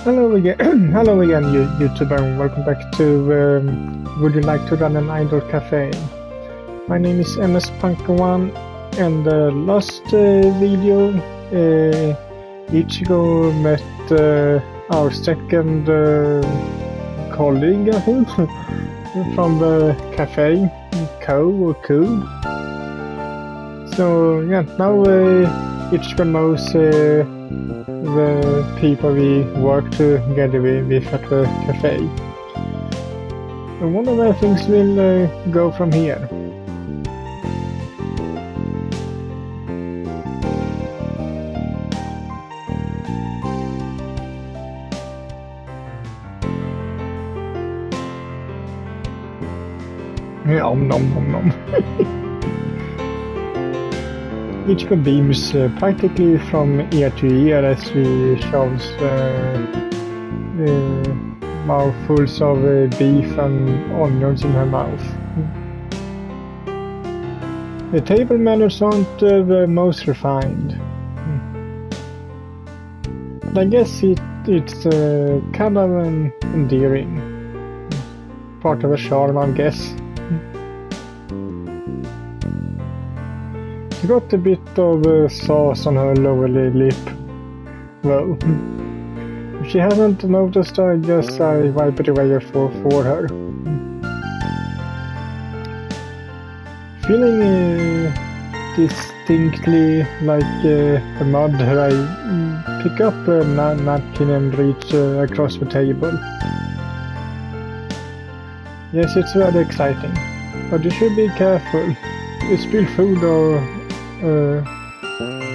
Hello again, hello again, YouTuber, and welcome back to Would You Like to Run an Idle Cafe? My name is MS-Punk1, and the last video, Itchigo met our second colleague, I think, from the cafe, Ko. So yeah, now Itchigo knows the people we work together with at the cafe. I wonder where things will go from here. Nom nom nom nom. Itchigo beams practically from ear to ear as he shoves mouthfuls of beef and onions in her mouth. The table manners aren't the most refined. But I guess it's kind of endearing. Part of a charm, I guess. She got a bit of sauce on her lower lip, though. If she hasn't noticed, I guess I wipe it away for her. Feeling distinctly like a mud, I pick up a napkin and reach across the table. Yes, it's very exciting, but you should be careful. You spill food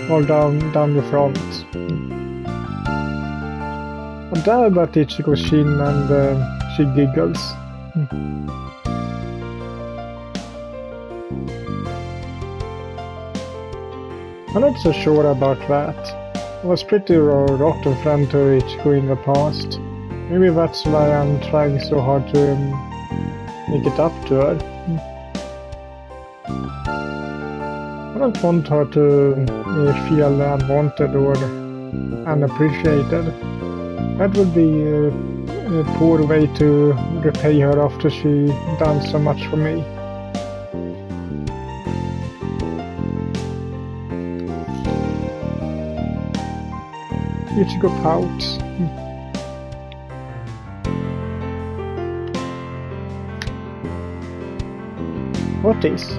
all down the front. I dab at Itchigo's chin and she giggles. I'm not so sure about that. I was pretty rotten friend to Itchigo in the past. Maybe that's why I'm trying so hard to make it up to her. I don't want her to feel unwanted or unappreciated. That would be a poor way to repay her after she done so much for me. Itchigo pouts. What is?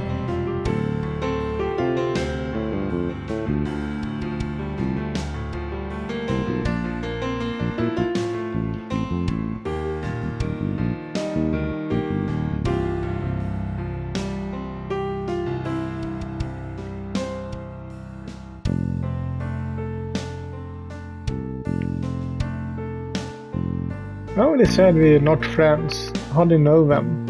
Oh, they said we're not friends. How do you know them?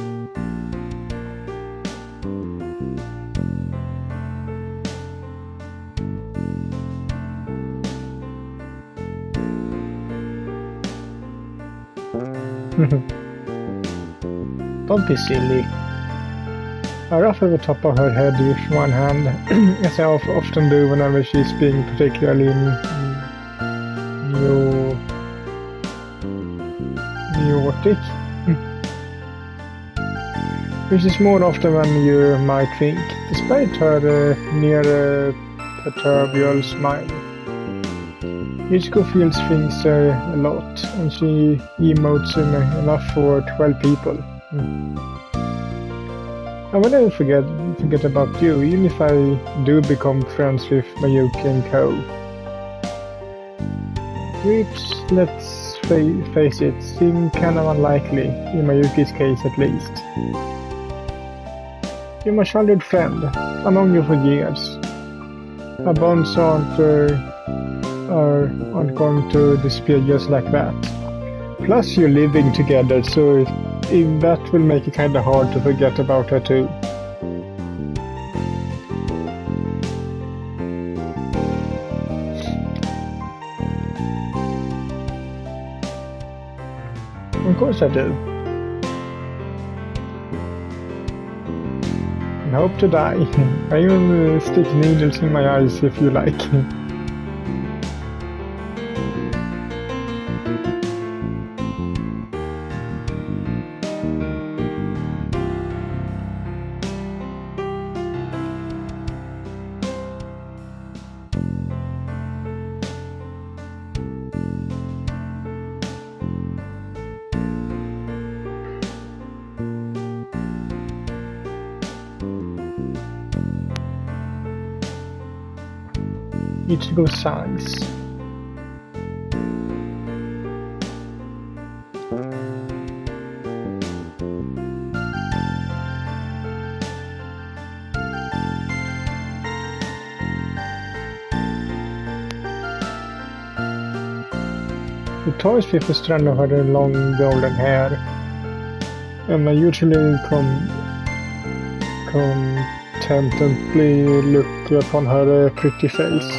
Don't be silly. I ruff over the top of her head with one hand, as I often do whenever she's being particularly neurotic. Which is more often than you might think, despite her near perturbable smile. Itchigo feels things a lot, and she emotes enough for 12 people. I will never forget about you, even if I do become friends with Mayuki and Ko. Which, let's face it, seem kind of unlikely, in Mayuki's case at least. You're my childhood friend. I've known you for years. Our bonds aren't going to disappear just like that. Plus you're living together, so that will make it kinda hard to forget about her too. Of course I do. I hope to die. I even stick needles in my eyes if you like. Itchigo size. The toys people Strand had a long golden hair, and I usually contentedly look upon her pretty face.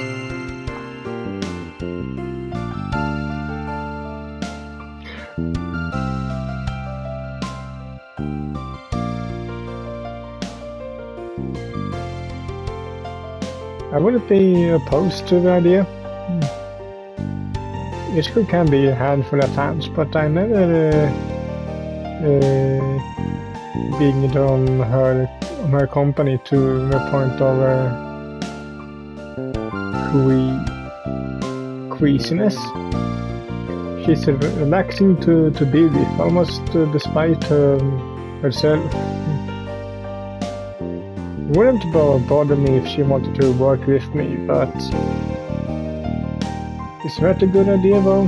I wouldn't be opposed to the idea. Itchigo can be a handful at times, but I never being it on her company to the point of queasiness. She's relaxing to be with, almost despite herself. It wouldn't bother me if she wanted to work with me, but is that a good idea though?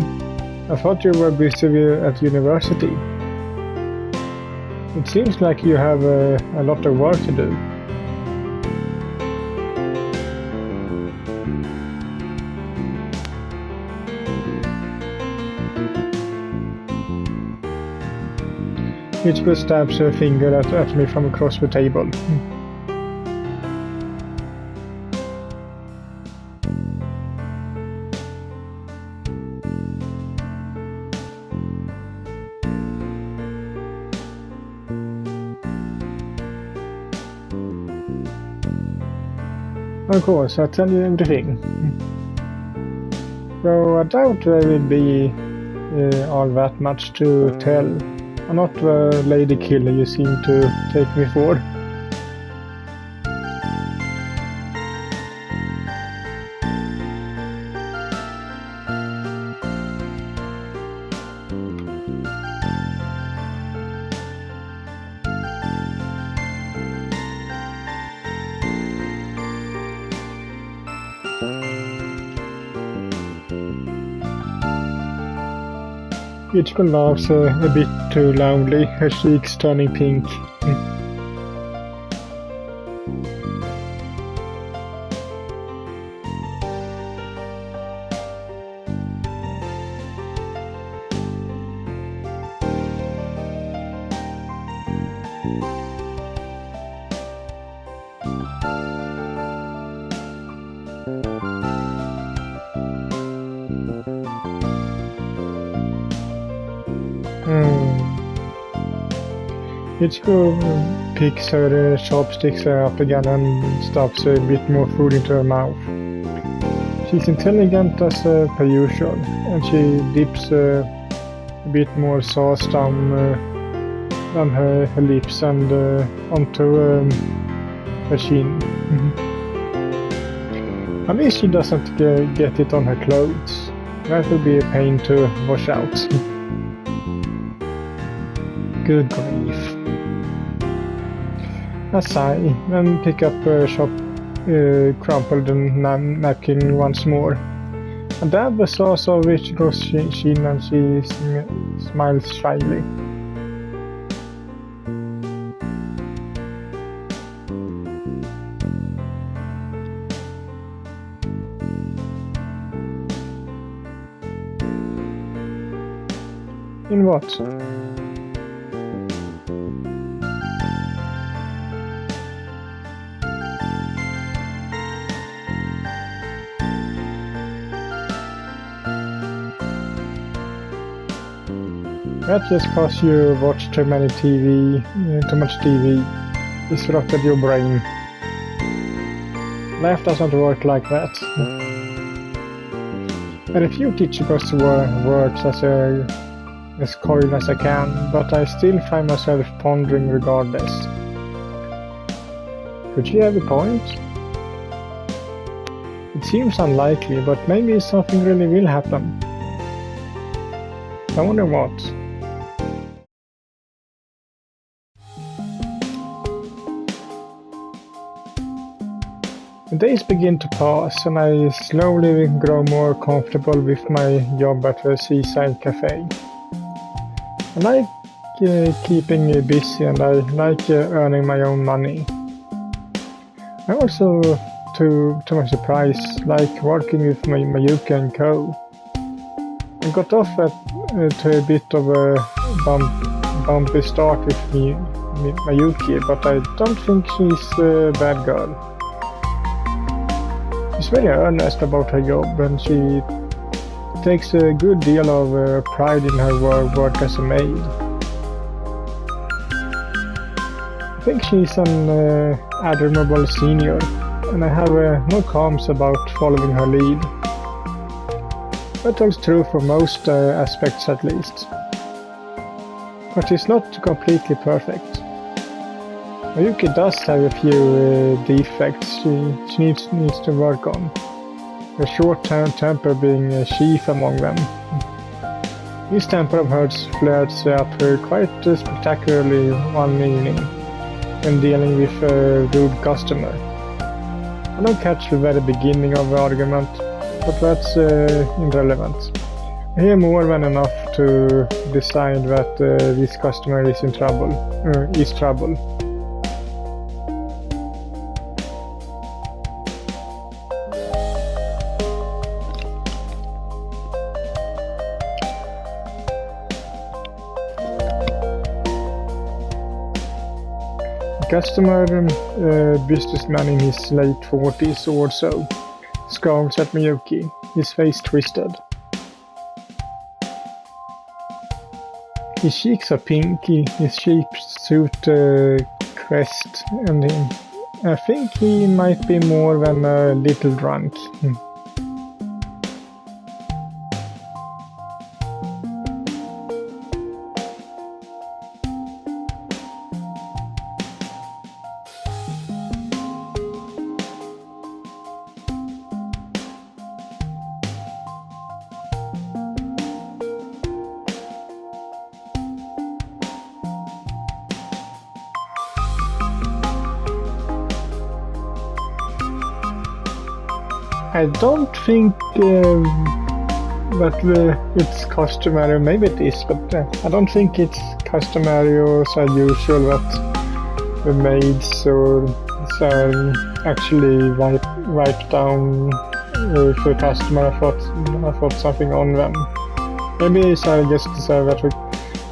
I thought you were busy at university. It seems like you have a lot of work to do. Itchigo stabs her finger at me from across the table. Of course, I'll tell you everything. So I doubt there will be all that much to tell. I'm not the lady killer you seem to take me for. Itchigo laughs a bit too loudly, her cheeks turning pink. Itchigo picks her chopsticks up again and stuffs a bit more food into her mouth. She's intelligent as per usual, and she dips a bit more sauce down her lips and onto her chin. I wish she doesn't get it on her clothes. That would be a pain to wash out. Good grief. I sigh, then pick up a crumpled napkin once more. I dab the sauce of Itchigo's chin and she smiles shyly. In what? That's just cause you watch too much TV. It's rotted your brain. Life doesn't work like that. I refute Itchigo's words as coy as I can, but I still find myself pondering regardless. Could she have a point? It seems unlikely, but maybe something really will happen. I wonder what. The days begin to pass, and I slowly grow more comfortable with my job at the seaside cafe. I like keeping busy, and I like earning my own money. I also, to my surprise, like working with Mayuki and Co. I got off to a bit of a bumpy start with Mayuki, but I don't think she's a bad girl. She's very earnest about her job, and she takes a good deal of pride in her work as a maid. I think she's an admirable senior, and I have no qualms about following her lead. That holds true for most aspects at least. But she's not completely perfect. Mayuki does have a few defects she needs to work on. Her short-term temper being chief among them. This temper of hers flares up quite spectacularly one evening when dealing with a rude customer. I don't catch the very beginning of the argument, but that's irrelevant. I hear more than enough to decide that this customer is in trouble. Customer, businessman in his late 40s or so, scowls at Mayuki, his face twisted. His cheeks are pink, his sheep suit crest, and I think he might be more than a little drunk. I don't think that it's customary, maybe it is, but I don't think it's customary or so usual that the maids or actually write down if a customer thought something on them. Maybe it's just so that the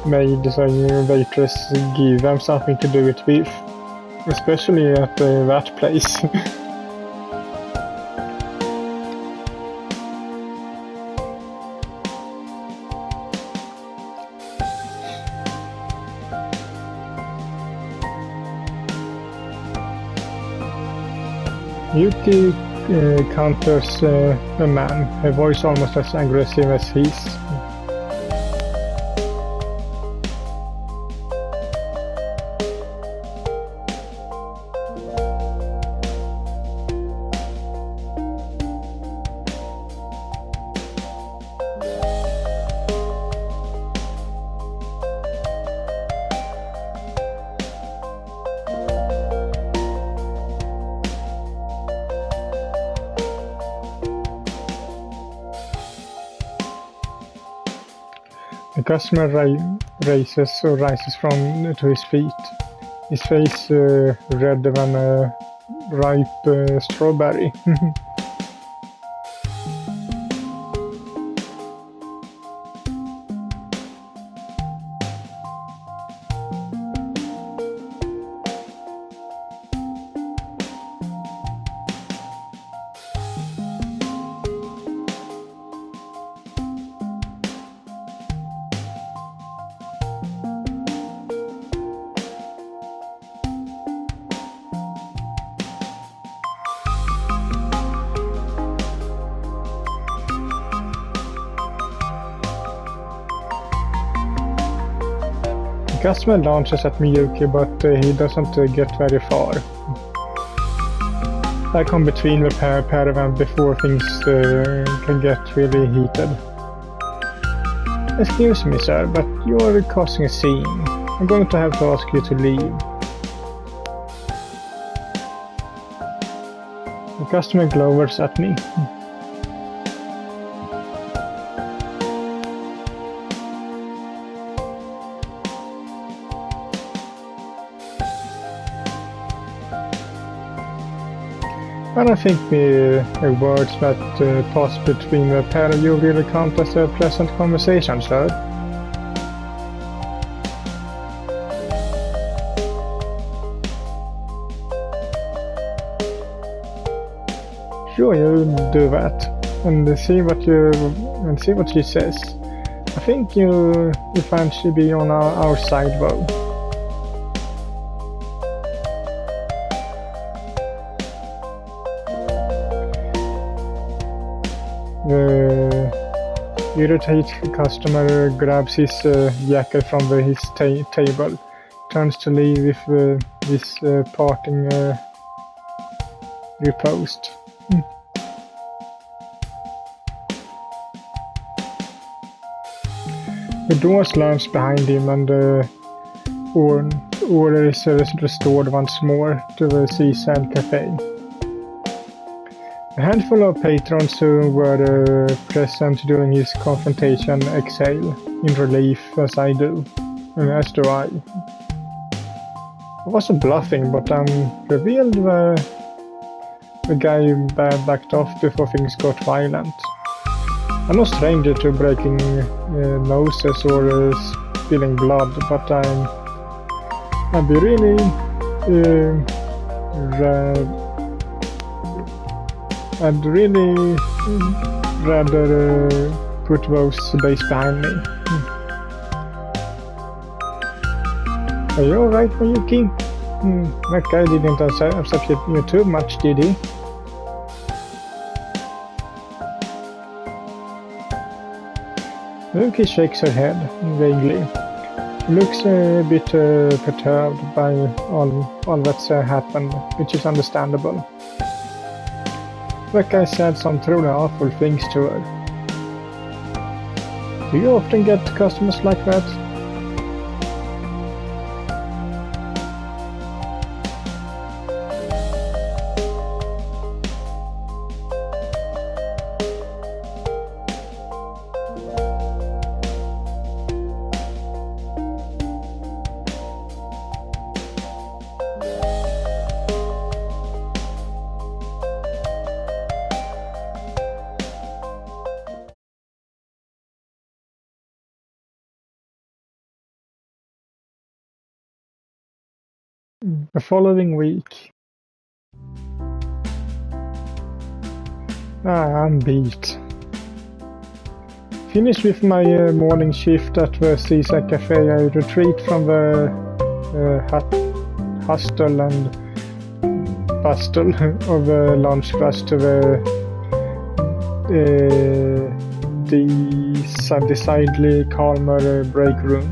maids or waitress give them something to do it with, especially at that place. Yuki counters a man, her voice almost as aggressive as his. The customer rises from to his feet, his face redder than a ripe strawberry. The customer launches at Mayuki, but he doesn't get very far. I come between the pair of them before things can get really heated. Excuse me, sir, but you're causing a scene. I'm going to have to ask you to leave. The customer glowers at me. And I think the words that pass between the pair of you really count as a pleasant conversation, sir. Sure, you do that, and see what she says. I think you find she be on our side, though. The irritated customer grabs his jacket from his table, turns to leave with this parting repost. The door slams behind him and order is restored once more to the seaside café. A handful of patrons who were present during his confrontation exhale in relief, as I do, and as do I. I wasn't bluffing, but revealed the guy backed off before things got violent. I'm no stranger to breaking noses or spilling blood, but I'd be really I'd really rather put those days behind me. Are you alright, Mayuki? That guy didn't upset you too much, did he? Mayuki shakes her head vaguely. She looks a bit perturbed by all that's happened, which is understandable. That guy said some truly awful things to her. Do you often get customers like that? The following week. I'm beat. Finished with my morning shift at the Seaside Cafe. I retreat from the hustle and bustle of the lunch rush to the decidedly calmer break room.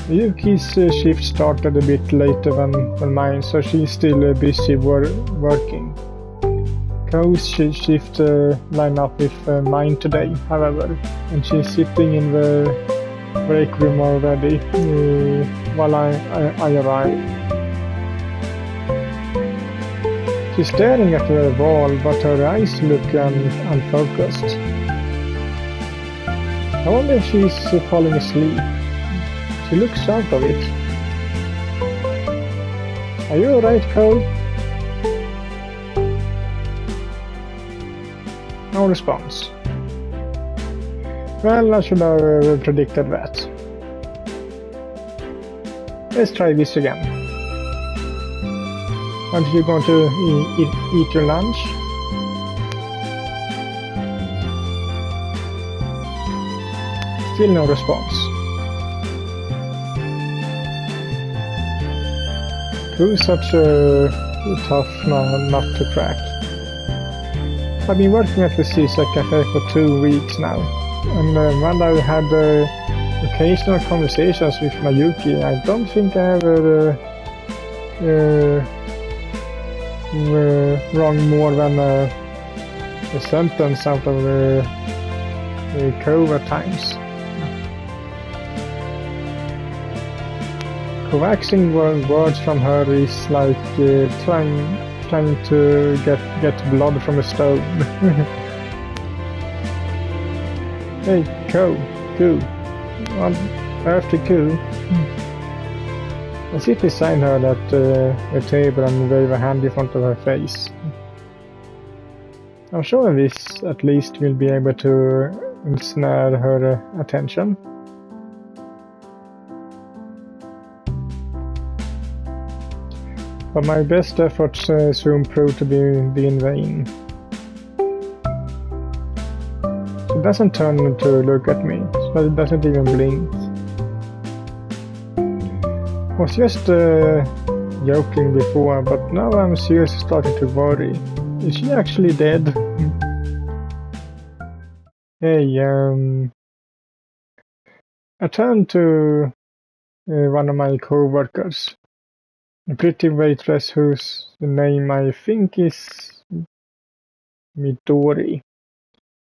Yuki's shift started a bit later than mine, so she's still busy working. Ko's shift line up with mine today, however, and she's sitting in the break room already while I arrive. She's staring at the wall, but her eyes look unfocused. I wonder if she's falling asleep. She looks out of it. Are you alright, Cole? No response. Well, I should have predicted that. Let's try this again. Aren't you going to eat your lunch? Still no response. Who's such a tough nut to crack? I've been working at the Seaside Cafe for 2 weeks now, and while I've had occasional conversations with Mayuki, I don't think I ever wrong more than a sentence out of the Cove at times. Coaxing words from her is like trying trying to get blood from a stone. Hey, cow. After cow. I sit beside her at a table and wave a hand in front of her face. I'm sure this at least will be able to ensnare her attention. But my best efforts soon prove to be in vain. She doesn't turn to look at me, so it doesn't even blink. I was just joking before, but now I'm seriously starting to worry. Is she actually dead? Hey, I turned to one of my co-workers, a pretty waitress whose name I think is Midori,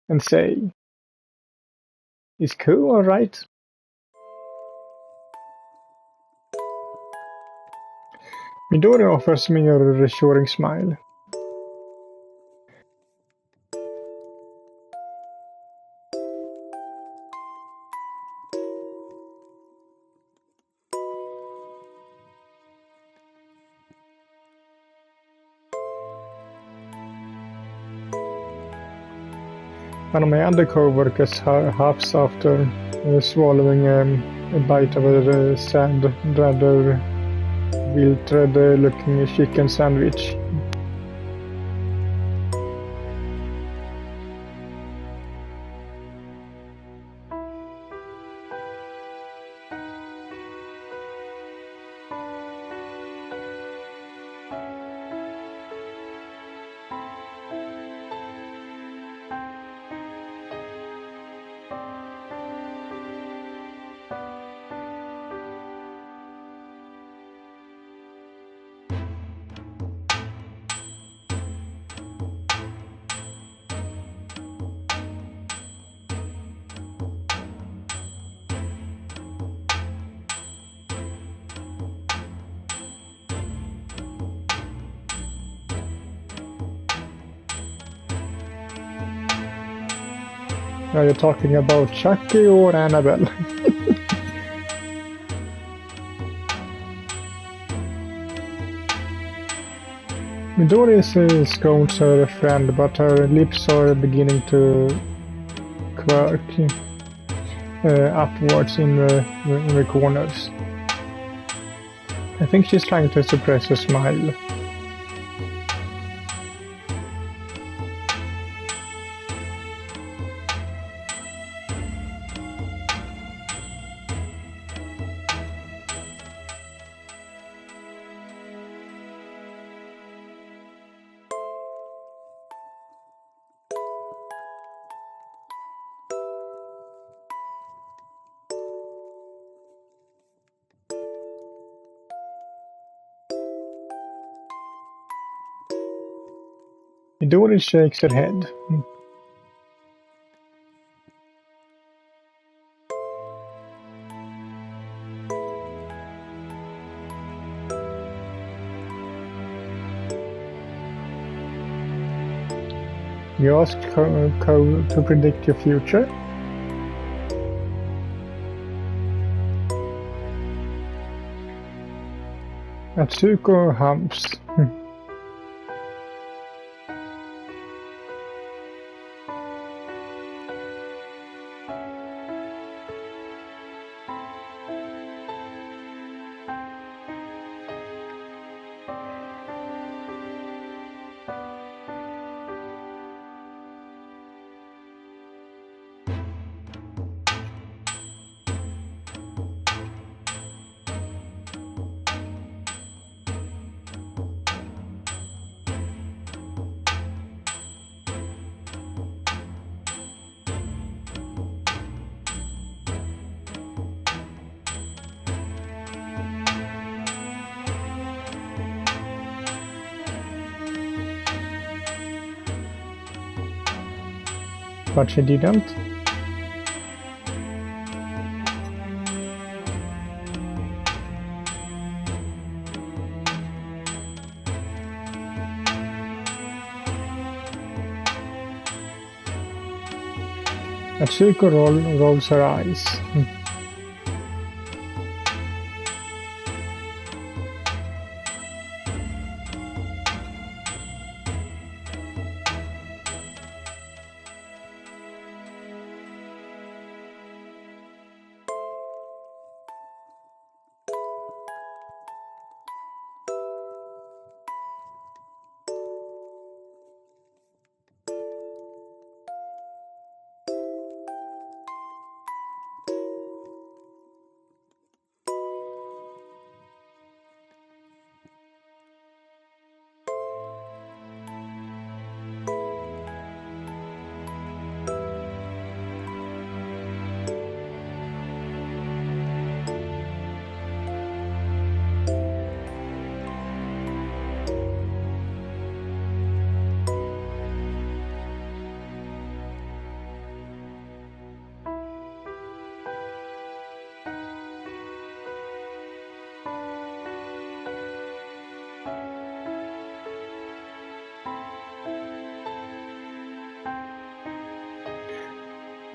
and say, "Is Ko alright?" Midori offers me a reassuring smile. One of my other co-workers huffs after swallowing a bite of a sad, rather WYLTRAIC-looking chicken sandwich. Are you talking about Chucky or Annabelle? Midori scolds her friend, but her lips are beginning to quirk upwards in the corners. I think she's trying to suppress a smile. Midori shakes her head. You asked Ko to predict your future? Atsuko humps. But she didn't. Atsuko rolls her eyes.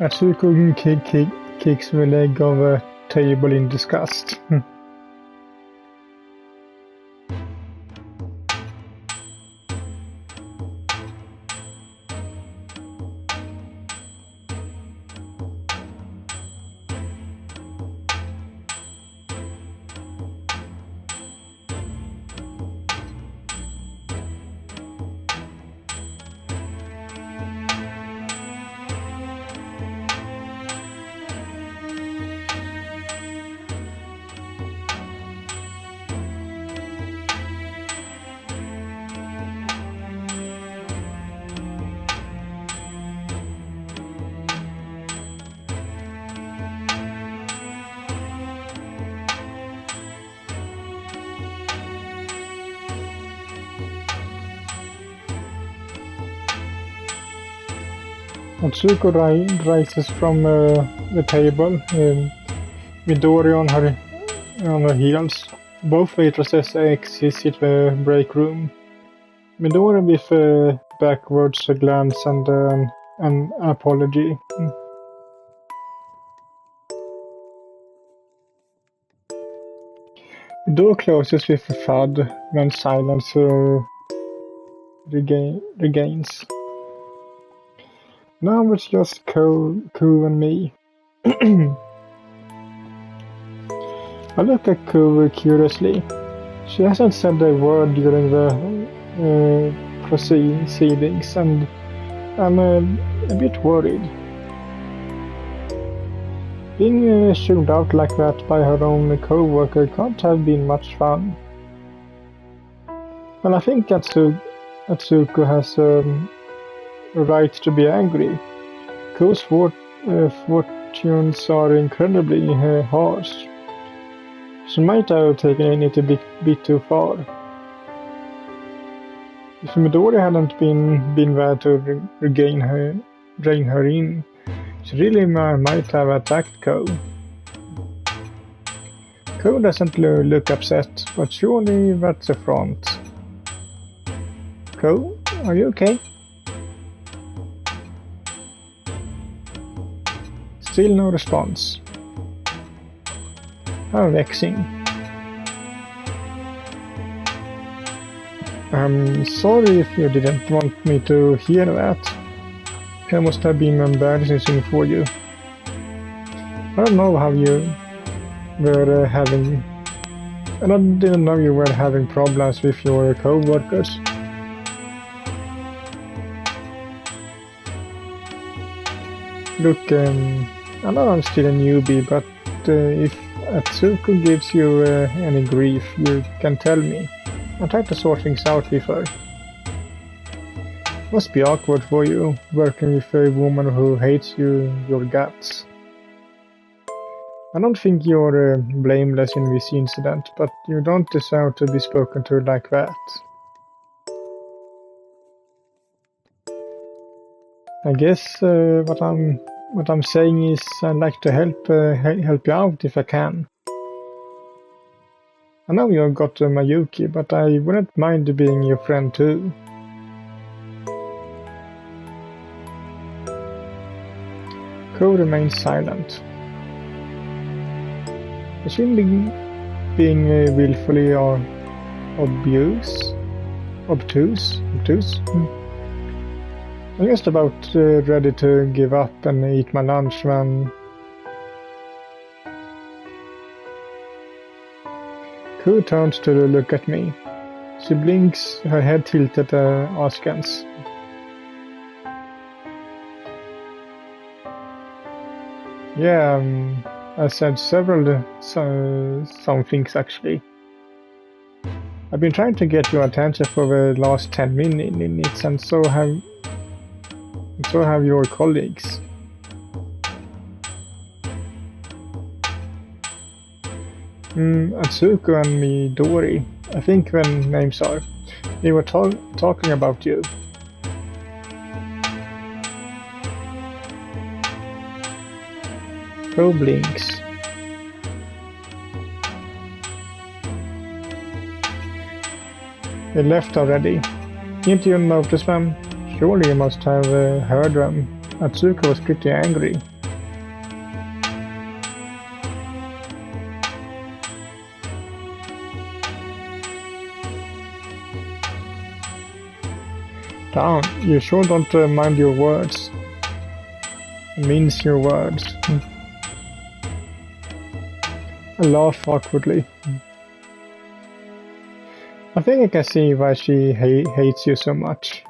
Atsuko kicks the leg of a table in disgust. Atsuko rises from the table, Midori on her heels. Both waitresses exit the break room. Midori with a backwards glance and an apology. The door closes with a thud when silence regains. Now it's just Ko and me. I look at Ko curiously. She hasn't said a word during the proceedings, and I'm a bit worried. Being shooed out like that by her own co-worker can't have been much fun. Well, I think Atsuko has a right to be angry. Ko's fortunes are incredibly harsh. She might have taken it a bit too far. If Midori hadn't been there to rein her in, she really might have attacked Ko. Ko doesn't look upset, but surely that's a front. Ko, are you okay? Still no response. How vexing. I'm sorry if you didn't want me to hear that. It must have been embarrassing for you. I don't know how you were having... I didn't know you were having problems with your co-workers. Look, I know I'm still a newbie, but if Atsuko gives you any grief, you can tell me. I'll try to sort things out with her. Must be awkward for you, working with a woman who hates your guts. I don't think you're blameless in this incident, but you don't deserve to be spoken to like that. I guess what I'm saying is I'd like to help you out if I can. I know you've got Mayuki, but I wouldn't mind being your friend too. Ko remains silent. Is she being willfully or obtuse? I'm just about ready to give up and eat my lunch when Ko turns to look at me. She blinks, her head tilted askance. Yeah, I said several some things actually. I've been trying to get your attention for the last 10 minutes, and so have your colleagues. Atsuko and Midori, I think their names are. They were talking about you. Ko blinks. They left already. Didn't you notice them? Surely you must have heard them. Atsuko was pretty angry. Down, you sure don't mind your words. Means your words. I laugh awkwardly. I think I can see why she hates you so much.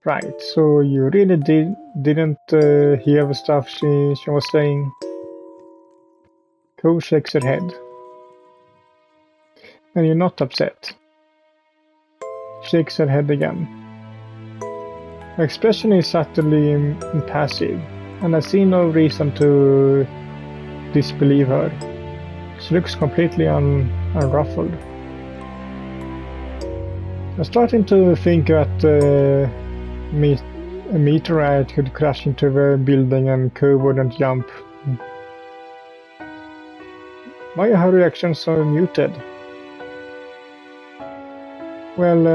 Right, so you really didn't hear the stuff she was saying? Ko shakes her head. And you're not upset? Shakes her head again. Her expression is subtly impassive, and I see no reason to disbelieve her. She looks completely unruffled. I'm starting to think that a meteorite could crash into the building and Ko wouldn't jump. Why are her reactions so muted? Well,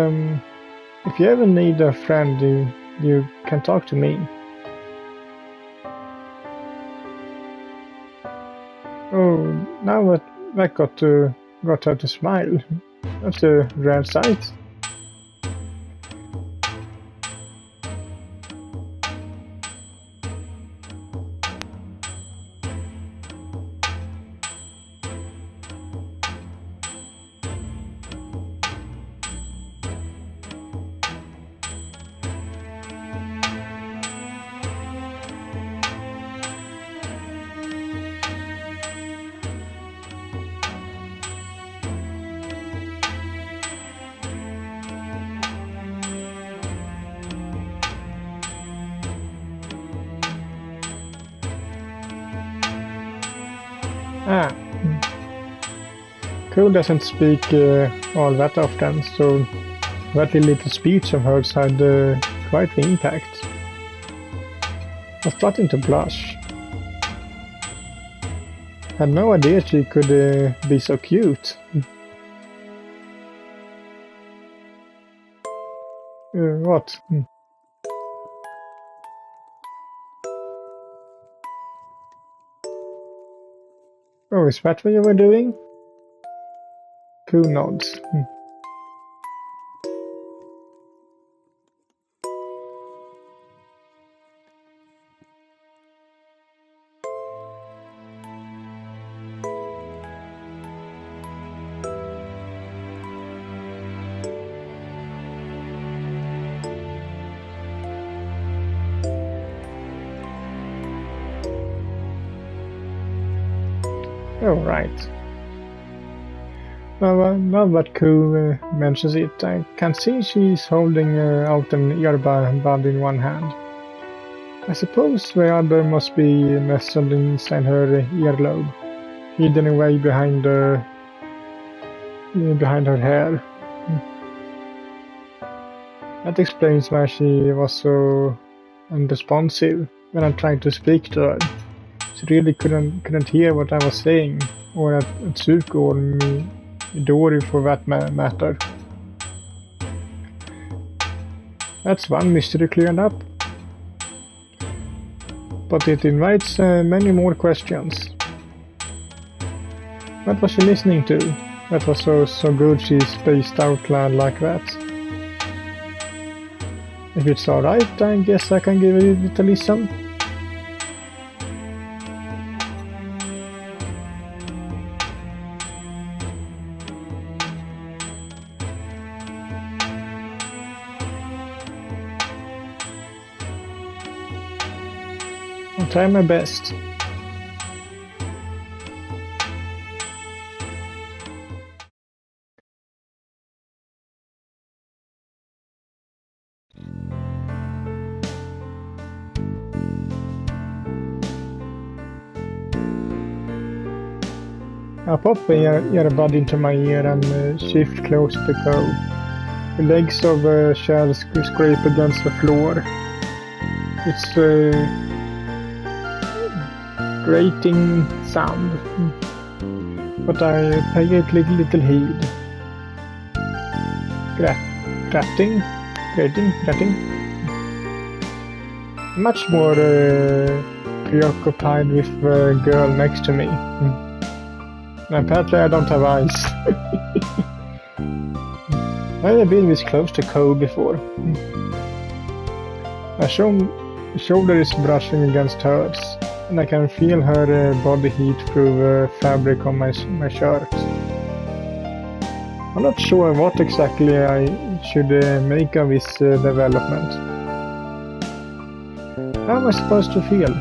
if you ever need a friend, you can talk to me. Oh, now that got her to smile. That's a rare sight. Ko doesn't speak all that often, so that little speech of hers had quite the impact. I was starting to blush. Had no idea she could be so cute. What? Oh, is that what you were doing? Ko nods. Oh, right. Now that Ko mentions it, I can see she's holding out an earbud in one hand. I suppose the other must be nestled inside her earlobe, hidden away behind her hair. That explains why she was so unresponsive when I tried to speak to her. She really couldn't hear what I was saying, or Atsuko or Midori for that matter. That's one mystery cleared up. But it invites many more questions. What was she listening to? That was so good she spaced out loud like that. If it's alright, I guess I can give it a listen. I'll try my best. I pop the earbud into my ear and shift close to the cove. The legs of the shell scrape against the floor. It's a grating sound, but I pay it little heed. Grating. Much more preoccupied with the girl next to me. Apparently I don't have eyes. I have been this close to Cove before. My shoulder is brushing against hers, and I can feel her body heat through the fabric on my shirt. I'm not sure what exactly I should make of this development. How am I supposed to feel?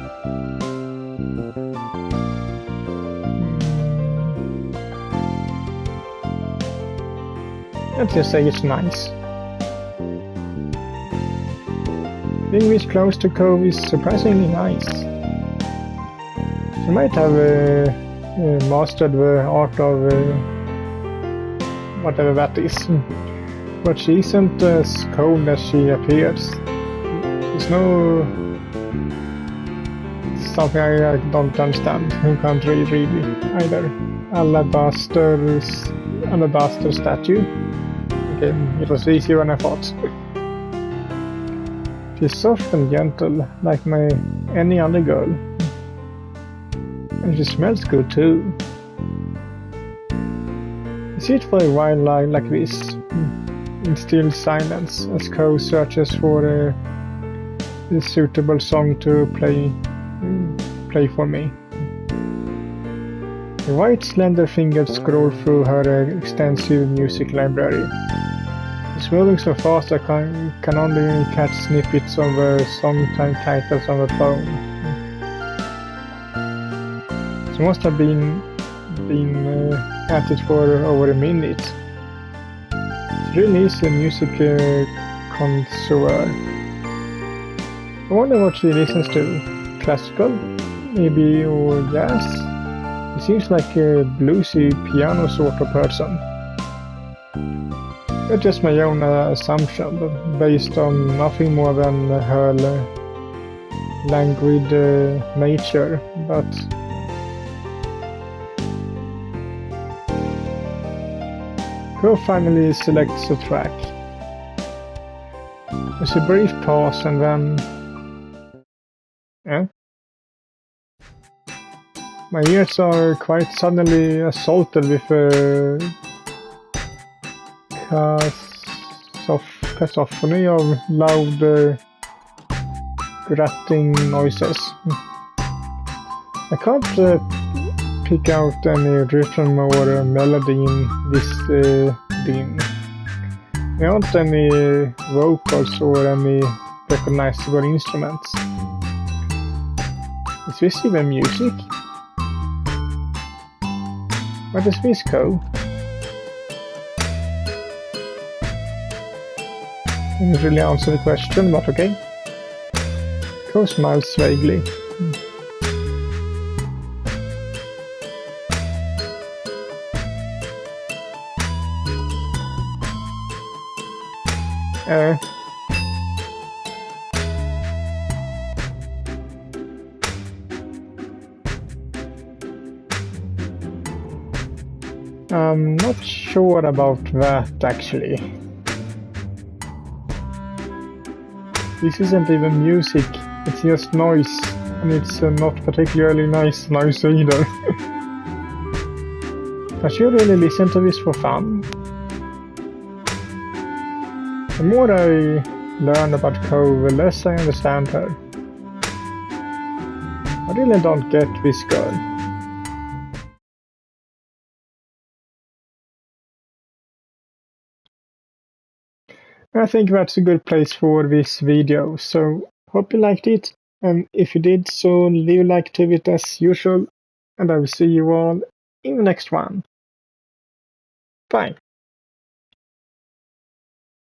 Let's just say it's nice. Being this close to Cove is surprisingly nice. She might have mastered the art of whatever that is, but she isn't as cold as she appears. She's no something I don't understand. I can't read really either. Alabaster statue. Okay, it was easier than I thought. She's soft and gentle, like any other girl. And she smells good too. I sit for a while like this, in still silence, as Cove searches for a suitable song to play for me. The white slender fingers scroll through her extensive music library. It's moving so fast I can only catch snippets of song titles on the phone. She must have been at it for over a minute. She really is a music connoisseur. I wonder what she listens to. Classical? Maybe, or jazz? She seems like a bluesy piano sort of person. It's just my own assumption, based on nothing more than her languid nature, but Cove finally selects a track. There's a brief pause and then... My ears are quite suddenly assaulted with cacophony of loud gratting noises. I can't pick out any rhythm or melody in this din. There aren't any vocals or any recognizable instruments. Is this even music? What is this, Cove? Didn't really answer the question, but okay. Cove smiles vaguely. I'm not sure about that, actually. This isn't even music, it's just noise, and it's not particularly nice noise either. I should really listen to this for fun. The more I learn about Cove, the less I understand her. I really don't get this girl. I think that's a good place for this video, so hope you liked it, and if you did so leave a like to it as usual, and I will see you all in the next one. Bye!